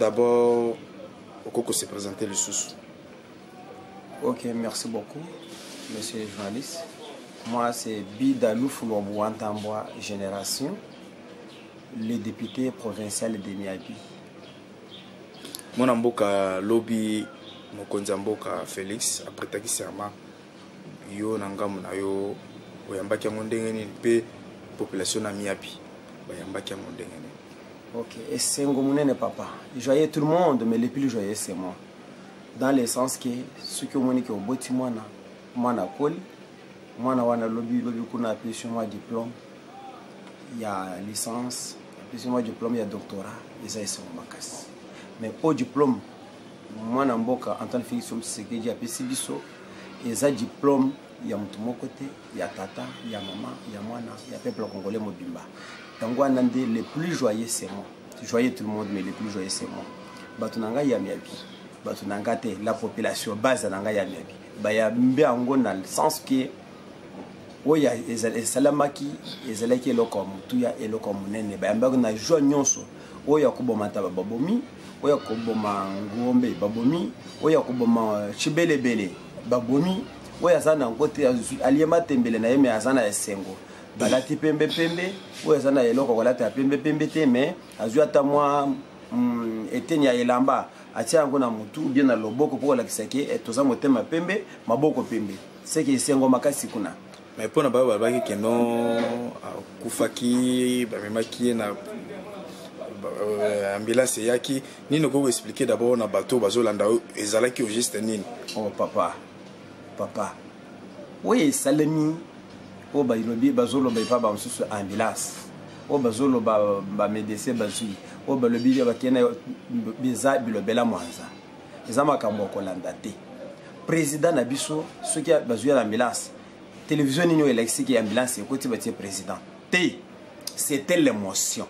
d'abord Okoko se présenter le sous. Ok, merci beaucoup, monsieur le journaliste. Moi, c'est Bidalou Foulouabouantamboa Génération, le député provincial de Miabi. Mon mboka lobby mokonzi mboka Félix après taki serment yo nangamu na yo oyambaki ndenge ni pe population na Miabi bayambaki ndenge ni. Ok, et c'est un papa. Joyeux tout le monde, mais le plus joyeux c'est moi. Dans le sens que ceux qui ont dit que au boti moi na koli, moi na wana lobby kuna appelé sur moi diplôme, il y a licence, appelé sur moi diplôme, il y a doctorat, et ça c'est mon makasi. Mais au diplôme, moi na mboka Antoine Félix Tshisekedi appelé Sibiso, et ça diplôme, il y a mon côté, il y a tata, il y a maman, il y a moi, il y a peuple congolais mobimba. Donc le plus joyeux c'est moi. Joyeux tout le monde, mais le plus joyeux c'est moi. Batunanga ya miabi. Batunanga te la population base nanga ya miabi. Baya mbe ango dans le sens que oya esalamaki ezalaki eloko mutuya eloko munene. Baya mbe na joie nyonso. Oya kubomata babomi, oya kuboma ngombe babomi, oya kuboma chibelebele babomi, oya zana ngote aliema tembele na yeme azana esengo. Balati pembe pembe ou ezana eloko kolata pembe pembe te mais azua ta moi etenya elamba atia ngo na mutu bien na loboko pour la kisake etoza motema pembe maboko pembe c'est que sengo makasi kuna mais pona baba baki keno kufaki ba memaki na ambulance yaki nino ko expliquer d'abord na bateau bazolanda ezalaki au juste nini. Oh papa oui salemi o ba ilobi bazolo ba ipa ba msusu ambulance o bazolo ba médecin bazui o ba lobi ba kena biza bilobela mwanza ezama kambo kolanda te président na biso soki bazui ya ambulance télévision nini elexi ki ambulance ko ti batie président te c'était l'émotion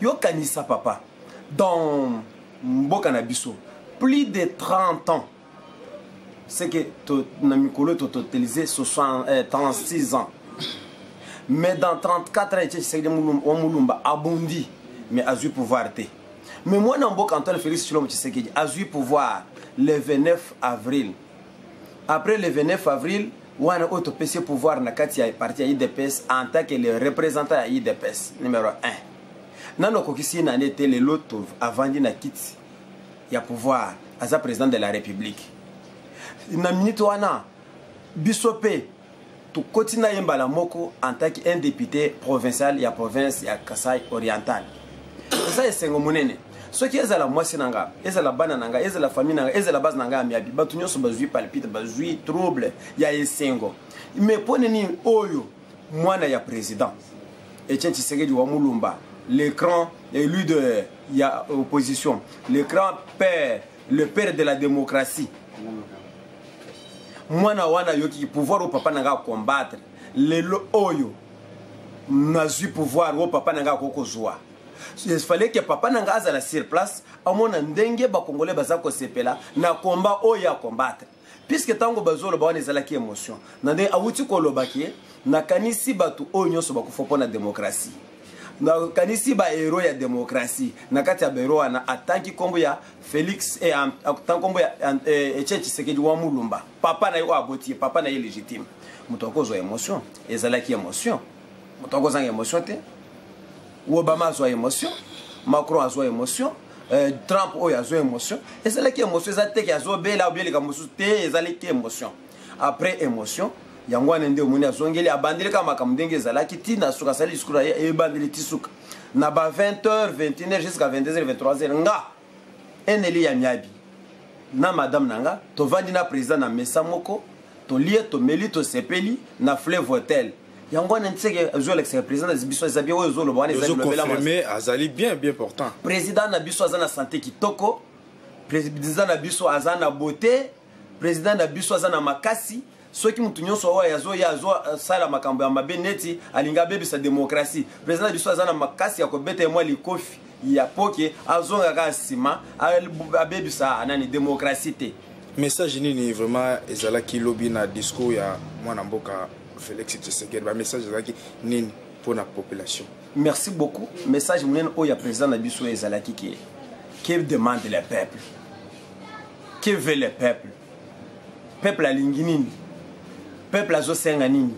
yo kanisa papa dans mboka na biso plus de 30 ans c'est que na mikolo totalisé 36 ans. Mais dans 34 ans, Tshisekedi abondi, mais a eu pouvoir. Mais moi, Antoine Félix Tshisekedi a eu pouvoir le 29 avril. Après le 29 avril, on a eu pouvoir na kati ya parti ya IDPS en tant que le représentant ya IDPS numéro 1. Nano kokisi na nete le loto avant di na kiti ya pouvoir as président de la République. Na minute wana bisope tout continue yembala moko en tant qu'un député provincial ya province ya Kasai oriental. Ça est sengo munene. Ce qui est à la moitié nanga, est à la bana nanga, est à la famille nanga, est à la base nanga miabi. Batunyo so bazui palpite, bazui trouble ya esengo. Mais poneni oyo mwana ya président. Etienne Tshisekedi wa Mulumba, l'écran élu de ya opposition, l'écran père, le père de la démocratie. Mwana wana yoki pouvoir au papa nanga combattre lelo oyo nazu pouvoir au papa nanga kokozwa. Il fallait que papa nanga azala sur place amona ndenge ba congolais baza ko sepela na combat oyo combattre puisque tango bazolo ba wana ezala ki émotion nande awuti ko lobaki na kanisi batu oyo nyoso bakufopo na démocratie na kanisi ba héros ya démocratie na kati ya bero wana atanki kombo ya Félix et atanki kombo ya Etienne Tshisekedi wa Mulumba papa na yo aboti papa na yo légitime mutoko zo émotion ezala ki émotion mutoko za émotion te Obama zo émotion Macron a zo émotion Trump oyo a zo émotion ezala ki émotion ezala te ki azo bela obeli ka musu te ezala ki émotion après émotion yango nende omuni azongeli abandeli kama makamdenge ezalaki tina suka sali discours ya ebandeli tisuka na ba 20h 21h jusqu'à 22h 23h nga eneli ya miabi na madame nanga to vandi na président na mesa moko to lie to meli to sepeli na Fleuve Hotel yango ntseke azo l'ex président des biso zabia oyo zo lo bwana ezali azali bien portant président na biso azana santé kitoko président na biso azana beauté président na biso azana makasi soki mutu nyonso oyo yazo sala makambo ya mabe neti alinga bebisa démocratie président biso azana makasi ya kobeta mwa likofi ya poke azonga ka sima abebisa anani démocratie te message nini vraiment ezalaki lobi na discours ya mwana mboka Félix Tshisekedi ba message ezalaki nini pour la population. Merci beaucoup message munene oyo ya président na biso ezalaki Que demande le peuple? Que veut le peuple? Peuple a linginini. Peuple a zosenganini.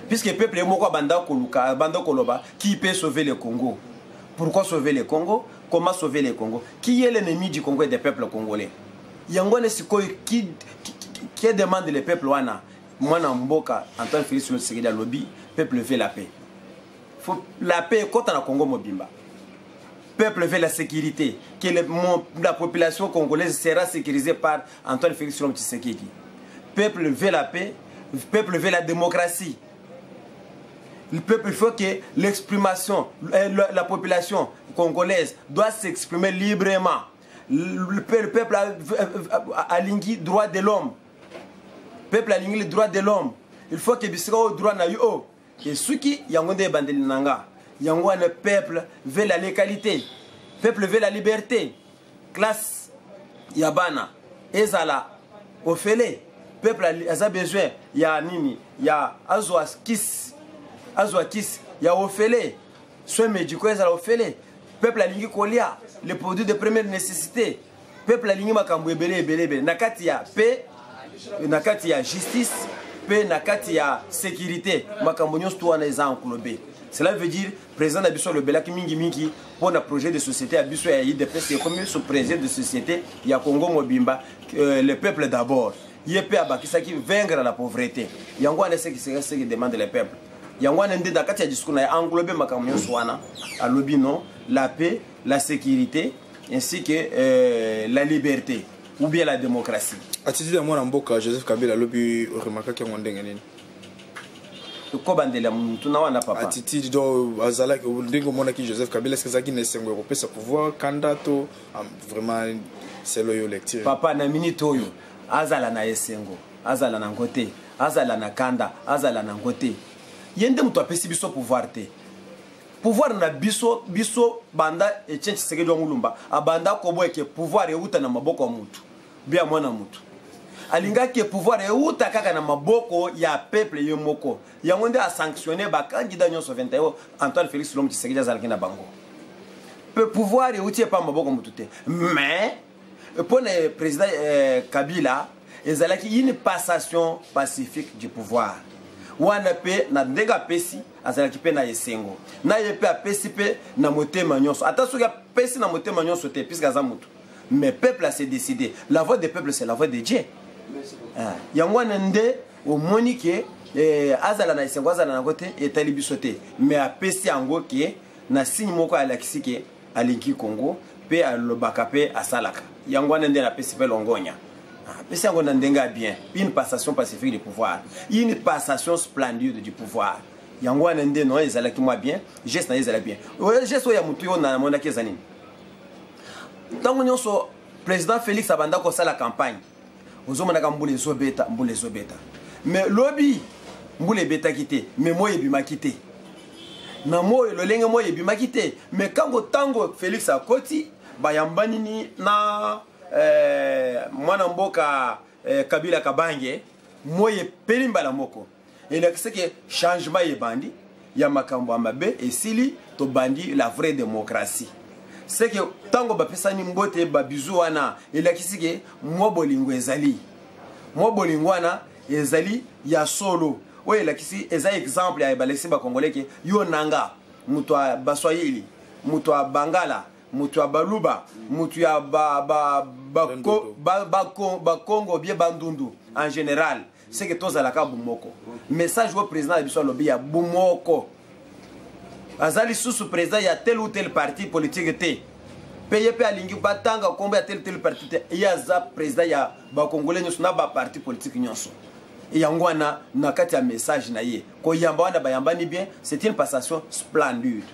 Puisque le peuple est moko banda koloba, qui peut sauver le Congo? Pourquoi sauver le Congo? Comment sauver le Congo? Qui est l'ennemi du Congo et des peuples congolais? Yangwane siko qui demande le peuple wana? Moi Mboka, Antoine Félix Tshisekedi a lobby, peuple veut la paix. La paix quand on a Congo mobimba. Peuple veut la sécurité, que la population congolaise sera sécurisée par Antoine Félix Tshisekedi. Peuple veut la paix, peuple veut la démocratie. Le peuple, il faut que l'exprimation, la population congolaise doit s'exprimer librement. Le peuple a l'ingui droit de l'homme. Le peuple a l'ingui le droit de l'homme. Il faut que le droit na yo. Et ceux qui yangonde bandeli nanga, le peuple veut la légalité. Le peuple veut la liberté. Classe yabana, ezala, ofele. Le peuple a besoin. Il y a nini, il y a azouaskis. Azouakis, il y a Ophélie, soins médicaux, il y a Ophélie. Peuple a ligné Kolia, les produits de première nécessité. Peuple a ligné Makambu Belé. Nakati ya paix, nakati ya justice, paix, nakati ya sécurité. Makambu nyos tout en ezan kolobé. Cela veut dire, président Abisso le Belaki Mingi pour un projet de société Abisso et IDP, c'est comme ce président de société, il y a Congo Mobimba, le peuple d'abord. Il y a qui vaincre la pauvreté. Il y a un ce qui demande le peuple. Yangwana ndé da kati ya discours na englobé makamyo swana à lobby non la paix, la sécurité ainsi que la liberté ou bien la démocratie. Attitude à moi Mboka Joseph Kabila lobby remarqué que ngondenge nini. Ko bandela muntu na wana papa. Attitude do azala que ndingo mona ki Joseph Kabila est-ce que ça qui ne sengo ko pesa pouvoir candidato vraiment c'est loyo lecture. Papa na minute oyo azala na esengo, azala na ngote, azala na kanda, azala na ngote. Yende mutu apesi biso pouvoir te. Pouvoir na biso banda Etienne Tshisekedi wa Mulumba abanda kobo eke pouvoir euta na maboko ya mutu bia mwana mutu alinga ke pouvoir euta kaka na maboko ya peuple ye moko yango nde a sanctionner ba candidat nyonso 21 Antoine Félix Tshisekedi azalaki na bango pouvoir euti pa maboko mutu te mais pour le président Kabila ezalaki une passation pacifique du pouvoir. Wana pe na ndega pesi azalaki pe na esengo na yepe apesi pe na motema nyonso attention ya pesi na motema nyonso te puisque aza mutu mais peuple a s'est décidé la voix des peuples c'est la voix de Dieu yangwana nde au monike azala na esengo azala na côté etali biso te mais apesi yango ke na signe moko alakisi ke alinki Congo pe alobaka pe asalaka yangwana nde na pesi pe longonya. C'est bien. Une passation pacifique du pouvoir. Une passation splendide du pouvoir. Yangwa nende non ezala ki moi bien, geste na ezala bien. Geste ya mutu yo na mona kezanini. Tango nyonso président Félix abanda ko sala campagne. Ozomona ka mbule zobeta. Mais lobby mbule beta kité, mais moi yebima kité. Na moyo lolenge moyo yebima kité, mais kango tango Félix akoti bayambani ni na mwana mboka Kabila Kabange moye pelimba la moko et là c'est que changement est bandi ya makambo mabe et sili to bandi la vraie démocratie c'est que tango ba pesani mbote ba bizu wana et là c'est que mo bolingo ezali ezali ya solo ouais là kisi eza exemple ya balesi ba congolais ke yo nanga muto baswahili muto bangala mutu ya baluba mutu ya Congo bien bandundu en général c'est que tous à la bumoko message au président de biso lobby ya bumoko azali sous président il y a tel ou tel parti politique te paye pe alingi batanga kombe ya tel parti te ya za président ya ba congolais nyonso na ba parti politique nyonso yangwana na kati ya message na ye ko yamba wana bayambani bien c'est une passation splendide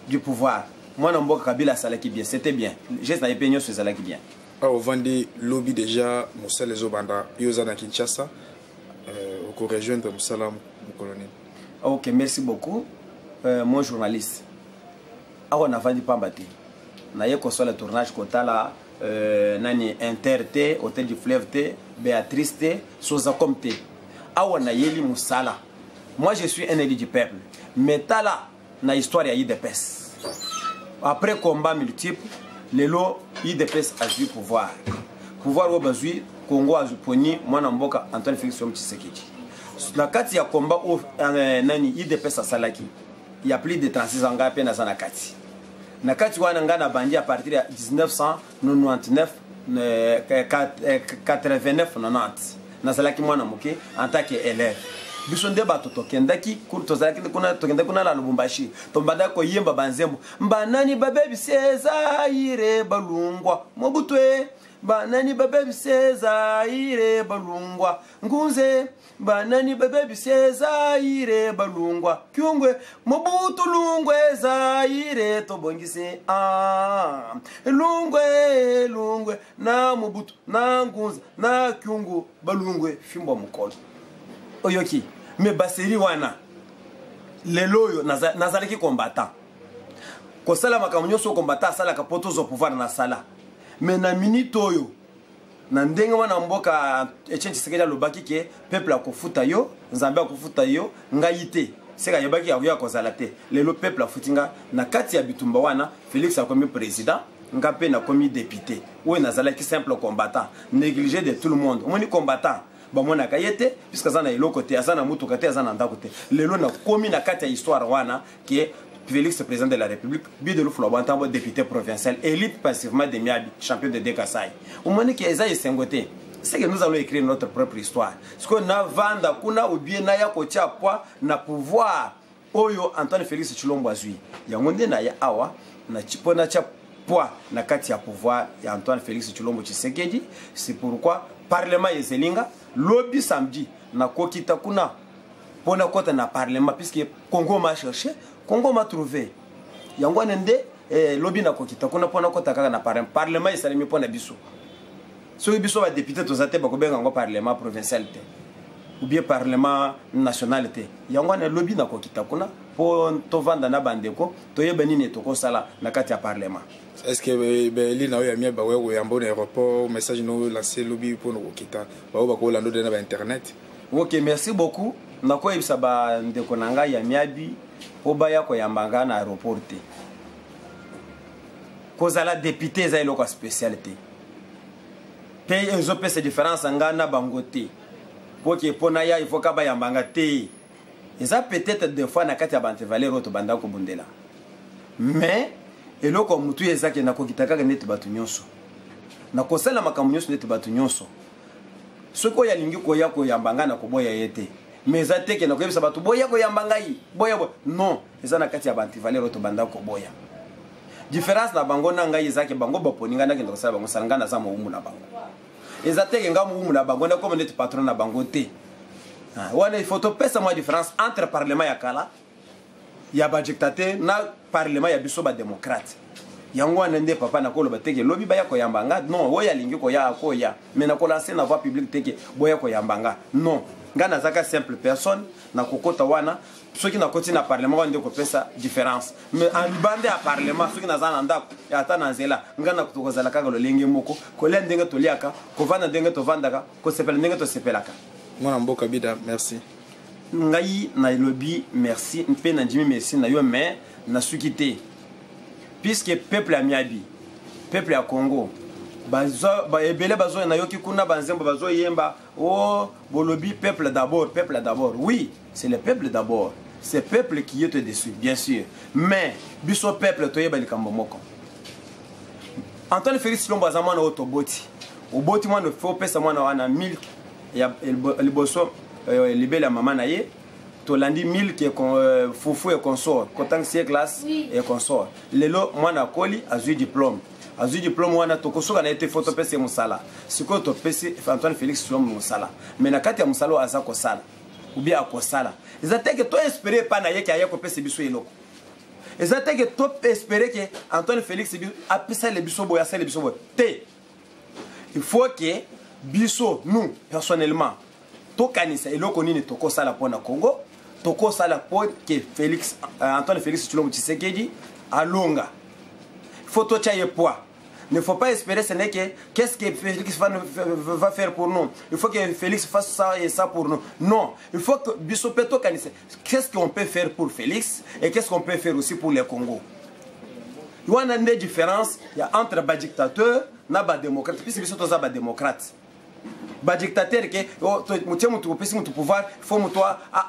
du pouvoir. Moi, Mboka Kabila salaki bien, c'était bien. Juste na peño sur salaki bien. Au Vendée lobby déjà Moussa les Obanda, Yosa na Kinshasa, au rejoindre Moussa mon colonel. Ok, merci beaucoup. Mon journaliste. On a vendu Pambati. Na ye sur le tournage kotala nani Inter Hôtel du Fleuve T, Béatrice T, Sozacom T. On a yeli Moussala. Moi je suis un élu du peuple. Mais tala na histoire ya IDPS. Après combat multiple, lelo IDPS a du pouvoir au bazui Congo a poni mwana mboka Antoine Félix Tshisekedi na kati ya combat au nani IDPS a salaki il y a plus de 36 ans ngape na sana kati na kati wana ngana bandi à partir de 1999 89 90 na salaki mwana moke en tant que élève biso nde bato tokendaki tozalaki kuna la Lubumbashi tombanda ko yemba banzembo mbanani babebi Sezaire balungwa Mobutwe banani babebi Sezaire balungwa Ngunze banani babebi Sezaire balungwa Kyungwe Mobutu lungwe Zaire tobongise lungwe na Mobutu na Ngunze na Kyungu balungwe fimbo mukolo oyoki me baseri wana leloyo nazalaki combattant ko sala makamnyo so combattant sala ka poto zo pouvoir na sala me na minute oyo na ndenge wana mboka Etienne Tshisekedi lobaki ke peuple akofuta yo nzambe akofuta yo ngayite seka yebaki ya kozala te lelo peuple afutinga na kati ya bitumba wana Félix akomi président ngape na komi député ou nazalaki simple combattant négligé de tout le monde moni combattant bamona kayete puisque azana eloko te azana mutu kate azana ndako te lelo na komi na kati ya histoire wana qui Félix président de la République Bidelo Flobantambo député provincial élu passivement de Miabi champion de Dekasai umoni ki eza yesengote c'est que nous allons écrire notre propre histoire ce qu'on a vanda kuna ou bien na ya kotia poa na pouvoir oyo Antoine Félix Tshilombo azui yango nde na ya awa na chipona cha poa na kati ya pouvoir ya Antoine Félix Tshilombo Tshisekedi c'est pourquoi parlement yezelinga lobby samedi na kokita kuna pona kota na parlement puisque Congo m'a cherché Congo m'a trouvé yango nende lobby na kokita kuna pona kota kaka na parlement yesalemi pona biso so biso ba député to zate ba ko benga ngo parlement provincial te ou bien parlement national te yango na lobby na kokita kuna po to vanda na bandeko to yebani ne to ko sala na kati ya parlement. Est-ce que les gens qui ont un bon aéroport, message nous lancer lobby pour nous quitter, ba internet. Ok, merci beaucoup. Na ko ibisa ba ndeko nanga ya miabi po baya ko yambanga na aéroport te. Kozala député za iloko spécialité. Pays ezo pese différence ngana bangote. Po ke pona ya il faut ka ba yambanga te. Eza peut-être des fois na kati ya bante valero to banda ko bundela. Mais eloko mutu ezaki na kokitaka neti batu nyonso na kosala makambo nyonso neti batu nyonso soko ya lingi ko yambanga na koboya yete mais zateke na koyebisa batu boya ko yambanga yi boya non eza na kati ya banti valero to banda ko boya différence na bango na ngai ezaki bango baponinga na kendo kosala bango salanga na za muumu na bango ezateke nga muumu na bango na comme neti patron na bango te wana il faut to pesa moi différence entre parlement ya kala ya ba dictateur na parlement ya biso ba démocrate yango wana nde papa na kolo bateke lobi ba ya ko yambanga non woya lingi ko ya ko ya mais na ko lancer na voix publique teke boya ko yambanga non ngana zaka simple personne na kokota wana soki na koti na parlement wande ko pesa différence mais en bande ya parlement soki na zana ndako ya ata na nzela ngana kutokozala kaka lo lenge moko ko le ndenge to liaka ko vanda ndenge to vandaka ko sepela ndenge to sepelaka mwana mboka bida merci ngai na lobby merci mpe na ndimi merci na yo mais na sukité puisque peuple a miabi peuple a Congo bazo ba ebele bazo na yoki kuna banzembo bazo yemba oh bolobi peuple d'abord oui c'est le peuple d'abord c'est le peuple qui est dessus bien sûr mais biso peuple to yeba likambo moko Antoine Félix Tshilombo azamana otoboti oboti mwana faut pesa mwana wana 1000 ya liboso libela mama na ye tolandi 1000 qui est foufou et consort kotang sie classe et consort lelo mwana koli azui diplôme wana tokosoka na été photo pese musala siko to pese Antoine Félix Tshilombo musala mais na kati ya musalo azako sala ou bien akosala ezateke to espérer pa na ye ki ayako pese biso eloko ezateke to espérer que Antoine Félix apesa le biso boya sala biso boya te il faut que biso nous personnellement tokanisa eloko nini tokosala pona Congo tokosala po que Félix Antoine Félix Tshilombo Tshisekedi alonga faut to chaye poids ne faut pas espérer ce n'est que qu'est-ce que Félix va faire pour nous il faut que Félix fasse ça et ça pour nous non il faut que biso peto kanisa qu'est-ce qu'on peut faire pour Félix et qu'est-ce qu'on peut faire aussi pour le Congo wana nde différence ya entre ba dictateur na ba démocrate puis biso toza ba démocrate ba dictateur ke mutie mutu kopesi mutu pouvoir faut mutu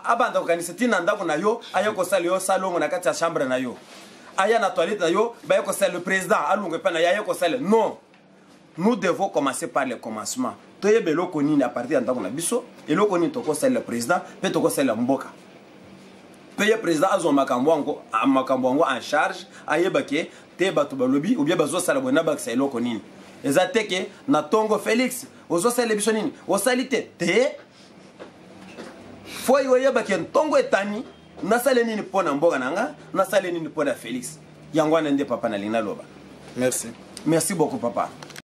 abanda kokanisa tina ndako na yo ayoko sala yo salongo na kati ya chambre na yo aya na toilette na yo ba yoko sala le président alungo pe na yako sala non. Nous devons commencer par le commencement. Toyebe loko nini à partir de ndako na biso et loko nini toko sala le président pe toko sala mboka. Paye président azo makambo en charge ayeba ke te bato balobi ou bien bazo sala bona ba sala loko nini. Ezateke na Tongo Félix ozo sala biso nini osalité te foi oyeba ke Tongo etani na sala nini pona mboka nanga na sala nini pona Félix yango nende papa na lina loba. Merci. Merci beaucoup papa.